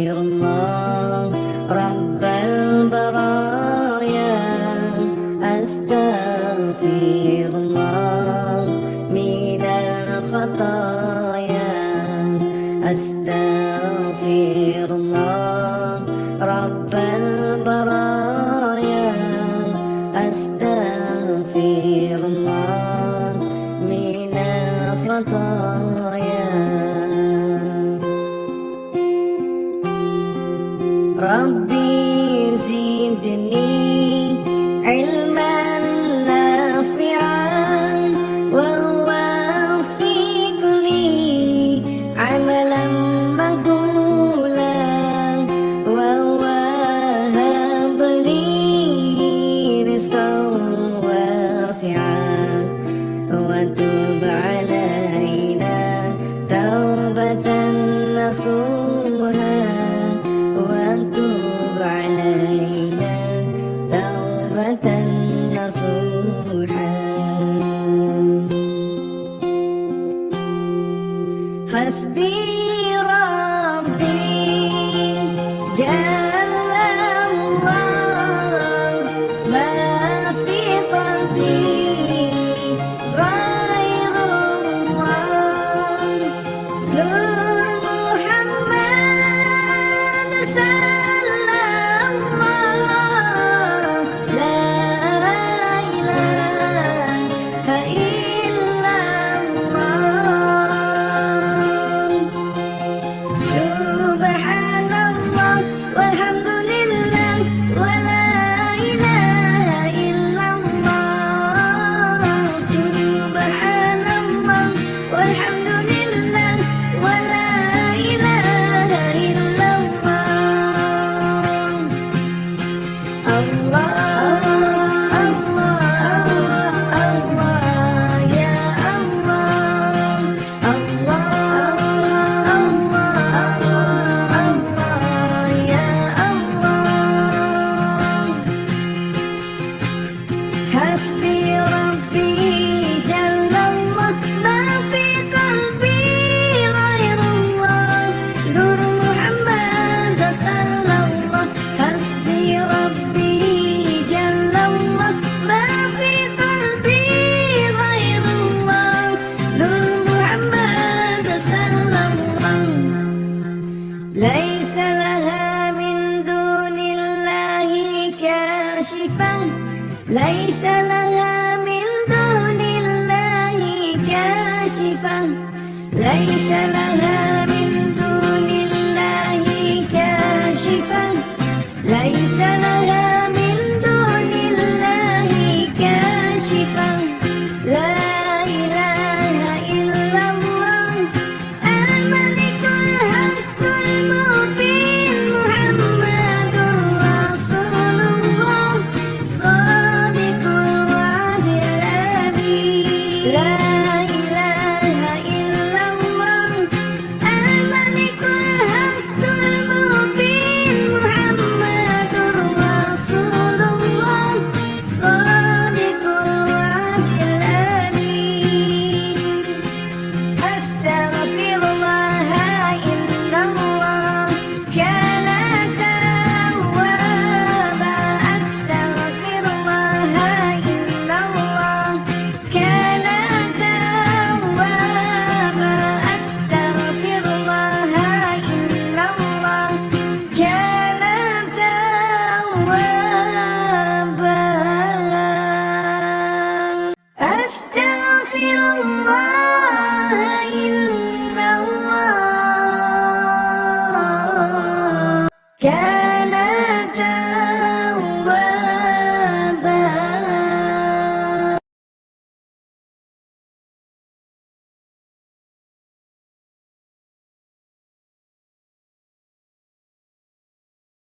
Astaghfirullah Rabbal baraya, Astaghfirullah minal khataya, Astaghfirullah Rabbal baraya, Astaghfirullah minal khataya. Rabbi zidni ilman nafi'an wa wafiqni amalan maqbulan wa wahab li rizqan wasi'an wa tub alaina taubatan nasuha وتب علينا توبة نصوحا. حسبي ربي جل الله ما في قلبي غير الله نور محمد صلى الله لا إله إلا الله سبحان الله والحمد لله ولا إله إلا الله سبحان الله والحمد لله ولا إله إلا الله. Allah Allah Allah ya Allah, Allah Allah Allah ya Allah. Hasbi Rabbi Jallallah ma fi qalbi ghairullah Nur Muhammad sallallahu. Hasbi Rabbi Jallallah ma fi qalbi ghairullah Nur Muhammad sallallahu. Laisa laha min dunillahi kashifan, laisa laha min dunillahi kashifan, laisa laha min dunillahi kashifan, laisa laha min dunillahi kashifan. La ilaha illallah al-malikul haqqul mubin Muhammadur Rasulullah Shadiqul wa'dil amin. La ilaha illallah al-malikul haqqul mubin Muhammadur Rasulullah Shadiqul wa'dil amin. Astaghfirullah innallah kana tawwaba, astaghfirullah innallah kana tawwaba, astaghfirullah innallah kana tawwaba. Astaghfirullah innallah kana